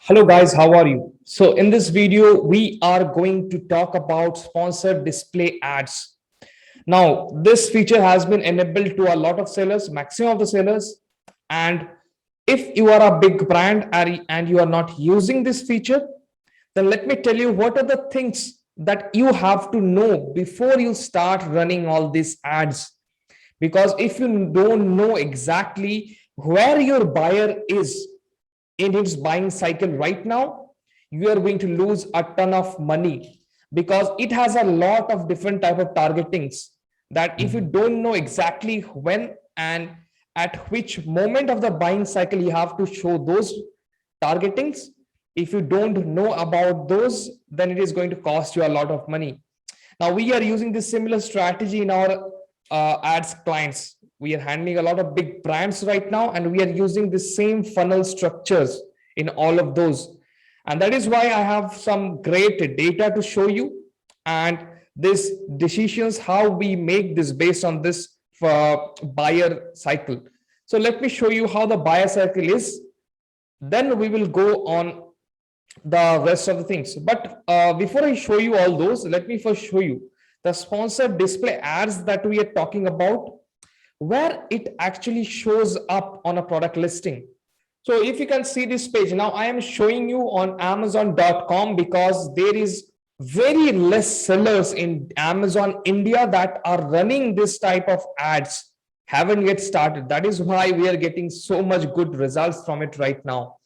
Hello guys, how are you? So in this video, we are going to talk about sponsored display ads. Now, this feature has been enabled to a lot of sellers, maximum of the sellers. And if you are a big brand and you are not using this feature, then let me tell you what are the things that you have to know before you start running all these ads. Because if you don't know exactly where your buyer is in its buying cycle right now, you are going to lose a ton of money because it has a lot of different type of targetings that if you don't know exactly when and at which moment of the buying cycle you have to show those targetings. If you don't know about those, then it is going to cost you a lot of money. Now we are using this similar strategy in our ads clients. We are handling a lot of big brands right now, and we are using the same funnel structures in all of those. And that is why I have some great data to show you, and this decisions how we make this based on this buyer cycle. So let me show you how the buyer cycle is. Then we will go on the rest of the things. But before I show you all those, let me first show you the sponsored display ads that we are talking about, where it actually shows up on a product listing. So if you can see this page, now I am showing you on Amazon.com because there is very less sellers in Amazon India that are running this type of ads, haven't yet started. That is why we are getting so much good results from it right now.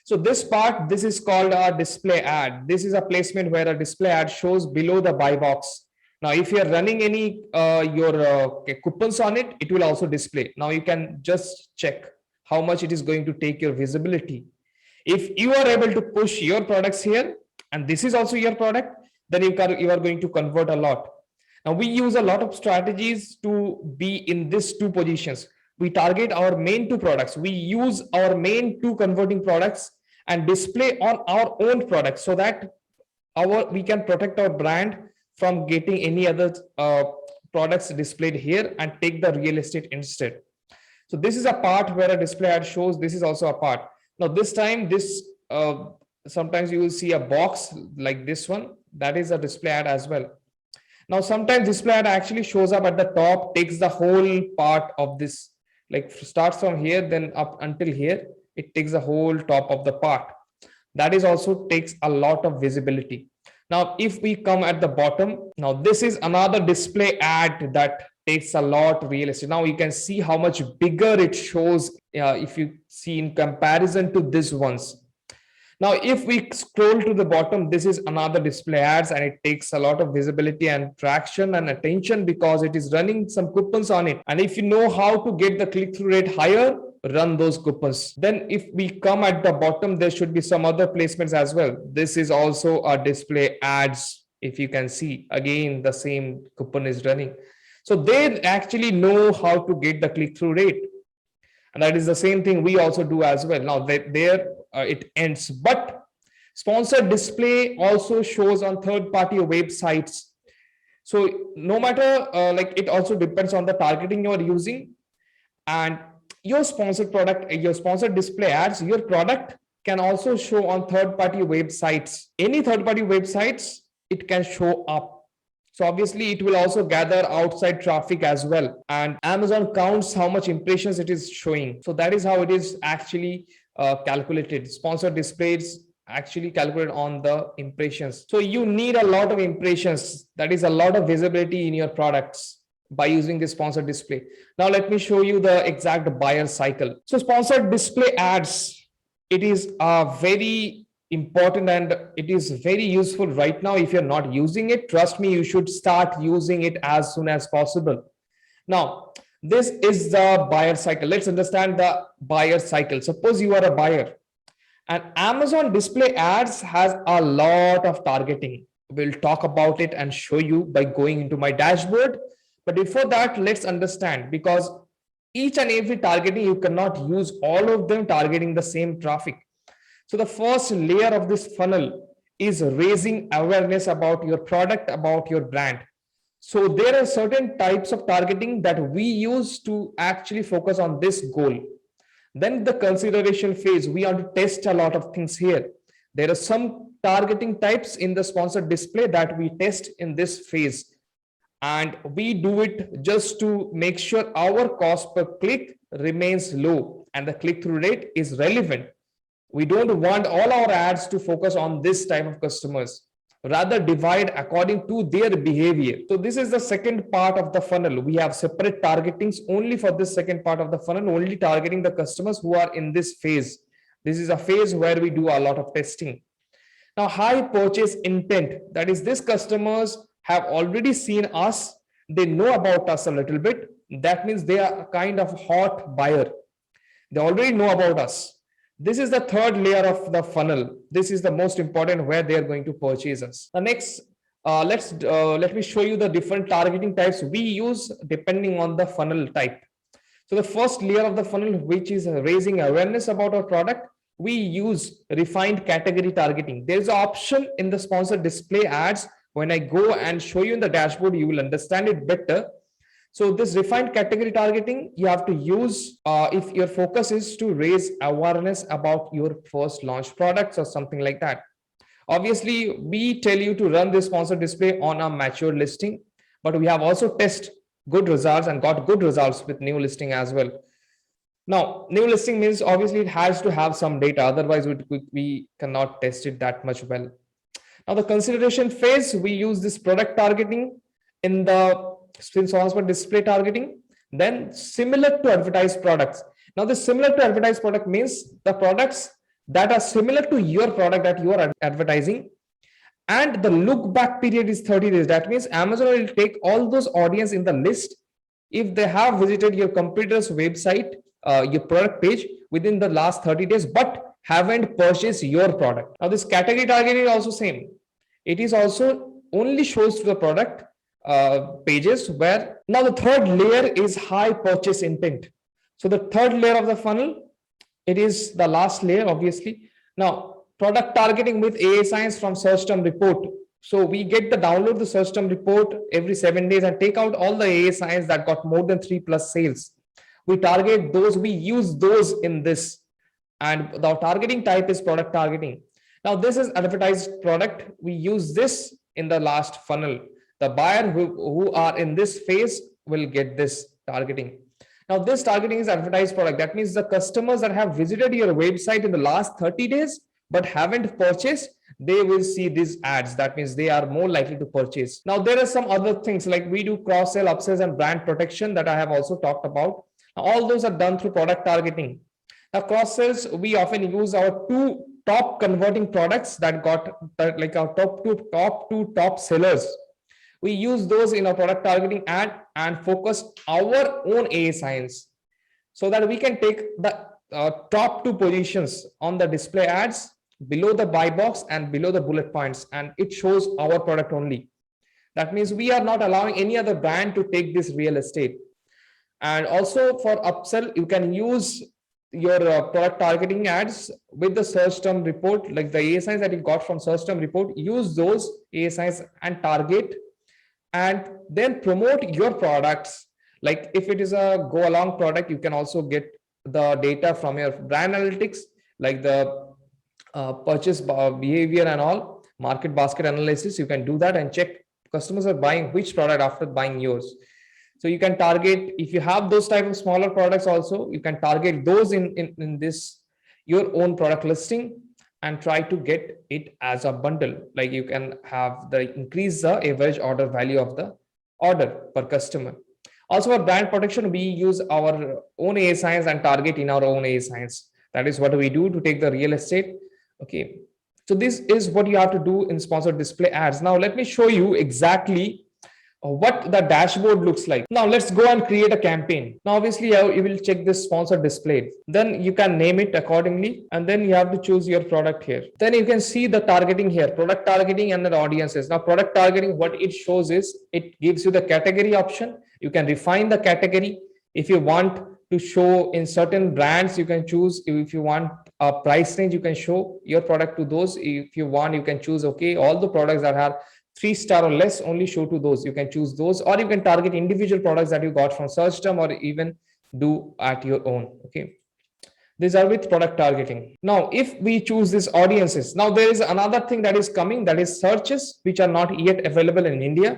So this part, this is called a display ad. This is a placement where a display ad shows below the buy box. Now, if you're running any your coupons on it, it will also display. Now you can just check how much it is going to take your visibility. If you are able to push your products here, and this is also your product, then you are going to convert a lot. Now we use a lot of strategies to be in these two positions. We target our main two products. We use our main two converting products and display on our own products so that we can protect our brand from getting any other products displayed here and take the real estate instead. So this is a part where a display ad shows. This is also a part. Now this time, this sometimes you will see a box like this one. That is a display ad as well. Now sometimes display ad actually shows up at the top, takes the whole part of this, like starts from here, then up until here. It takes the whole top of the part. That is also takes a lot of visibility. Now, if we come at the bottom, now this is another display ad that takes a lot real estate. Now you can see how much bigger it shows if you see in comparison to this ones. Now, if we scroll to the bottom, this is another display ads, and it takes a lot of visibility and traction and attention because it is running some coupons on it. And if you know how to get the click-through rate higher, run those coupons. Then if we come at the bottom, there should be some other placements as well. This is also a display ads. If you can see, again, the same coupon is running. So they actually know how to get the click-through rate. And that is the same thing we also do as well. Now there it ends, but sponsored display also shows on third-party websites. So no matter like it also depends on the targeting you're using, and your sponsored product, your sponsored display ads, your product can also show on third-party websites. Any third-party websites, it can show up. So obviously it will also gather outside traffic as well. And Amazon counts how much impressions it is showing. So that is how it is actually calculated. Sponsored displays actually calculated on the impressions. So you need a lot of impressions. That is a lot of visibility in your products by using this sponsored display. Now let me show you the exact buyer cycle. So sponsored display ads, it is a very important and it is very useful right now. If you're not using it, trust me, you should start using it as soon as possible. Now this is the buyer cycle. Let's understand the buyer cycle. Suppose you are a buyer, and Amazon display ads has a lot of targeting. We'll talk about it and show you by going into my dashboard. But before that, let's understand, because each and every targeting, you cannot use all of them targeting the same traffic. So the first layer of this funnel is raising awareness about your product, about your brand. So there are certain types of targeting that we use to actually focus on this goal. Then the consideration phase, we have to test a lot of things here. There are some targeting types in the sponsored display that we test in this phase. And we do it just to make sure our cost per click remains low and the click-through rate is relevant. We don't want all our ads to focus on this type of customers, rather divide according to their behavior. So this is the second part of the funnel. We have separate targetings only for this second part of the funnel, only targeting the customers who are in this phase. This is a phase where we do a lot of testing. Now, high purchase intent, that is, these customers have already seen us, they know about us a little bit. That means they are a kind of hot buyer. They already know about us. This is the third layer of the funnel. This is the most important, where they are going to purchase us. The next, let me show you the different targeting types we use depending on the funnel type. So the first layer of the funnel, which is raising awareness about our product, we use refined category targeting. There's an option in the sponsored display ads. When I go and show you in the dashboard, you will understand it better. So this refined category targeting, you have to use if your focus is to raise awareness about your first launch products or something like that. Obviously, we tell you to run this sponsored display on a mature listing, but we have also tested good results and got good results with new listing as well. Now, new listing means obviously it has to have some data, otherwise we cannot test it that much well. Now, the consideration phase, we use this product targeting in the sponsored display targeting, then similar to advertised products. Now, this similar to advertised product means the products that are similar to your product that you are advertising, and the look back period is 30 days. That means Amazon will take all those audience in the list if they have visited your competitor's website, your product page within the last 30 days, but haven't purchased your product. Now, this category targeting is also same. It is also only shows to the product pages where. Now, the third layer is high purchase intent. So the third layer of the funnel, it is the last layer, obviously. Now, product targeting with AI Science from search term report. So we get the download the search term report every 7 days and take out all the AI Science that got more than 3+ sales. We target those, we use those in this, and the targeting type is product targeting. Now, this is advertised product. We use this in the last funnel. The buyer who are in this phase will get this targeting. Now, this targeting is advertised product. That means the customers that have visited your website in the last 30 days but haven't purchased, they will see these ads. That means they are more likely to purchase. Now, there are some other things like we do cross-sell, upsells, and brand protection that I have also talked about. Now, all those are done through product targeting. Now, cross-sells, we often use our two top converting products that got like our top two top sellers. We use those in our product targeting ad and focus our own AI Science so that we can take the top two positions on the display ads below the buy box and below the bullet points, and it shows our product only. That means we are not allowing any other brand to take this real estate. And also for upsell, you can use your product targeting ads with the search term report, like the AI Science that you got from search term report. Use those AI Science and target, and then promote your products. Like if it is a go along product, you can also get the data from your brand analytics, like the purchase behavior and all, market basket analysis. You can do that and check customers are buying which product after buying yours. So you can target, if you have those type of smaller products also, you can target those in this your own product listing and try to get it as a bundle. Like you can have the increase the average order value of the order per customer. Also for brand protection, we use our own AI Science and target in our own AI Science. That is what we do to take the real estate. Okay. So this is what you have to do in sponsored display ads. Now let me show you exactly what the dashboard looks like. Now let's go and create a campaign. Now obviously you will check this sponsored display, then you can name it accordingly, and then you have to choose your product here. Then you can see the targeting here, product targeting and the audiences. Now product targeting, what it shows is it gives you the category option. You can refine the category. If you want to show in certain brands, you can choose. If you want a price range, you can show your product to those. If you want, you can choose, okay, all the products that have 3-star or less, only show to those. You can choose those, or you can target individual products that you got from search term, or even do at your own. Okay. These are with product targeting. Now, if we choose these audiences, now there is another thing that is coming, that is searches, which are not yet available in India.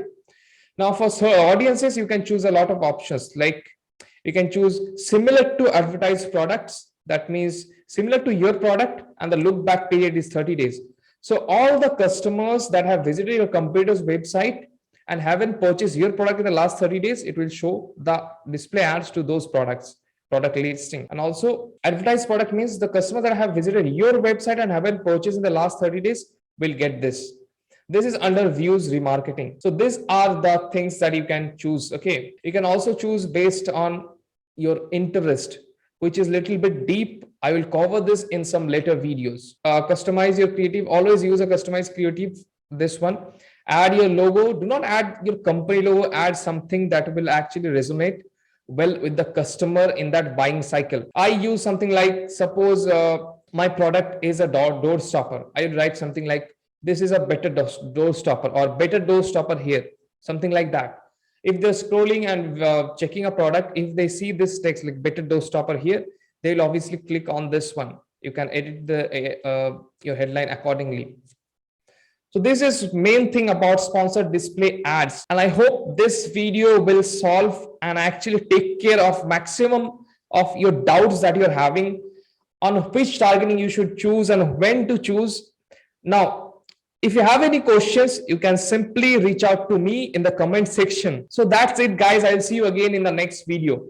Now, for audiences, you can choose a lot of options. Like you can choose similar to advertised products. That means similar to your product, and the look back period is 30 days. So all the customers that have visited your competitor's website and haven't purchased your product in the last 30 days, it will show the display ads to those products, product listing. And also advertised product means the customers that have visited your website and haven't purchased in the last 30 days will get this. This is under views remarketing. So these are the things that you can choose. Okay, you can also choose based on your interest, which is little bit deep. I will cover this in some later videos. Customize your creative. Always use a customized creative. This one. Add your logo. Do not add your company logo. Add something that will actually resonate well with the customer in that buying cycle. I use something like, suppose my product is a door stopper. I would write something like, this is a better door stopper, or better door stopper here, something like that. If they're scrolling and checking a product, if they see this text like better door stopper here, they'll obviously click on this one. You can edit the your headline accordingly. So this is main thing about sponsored display ads. And I hope this video will solve and actually take care of maximum of your doubts that you're having on which targeting you should choose and when to choose. Now, if you have any questions, you can simply reach out to me in the comment section. So that's it, guys. I'll see you again in the next video.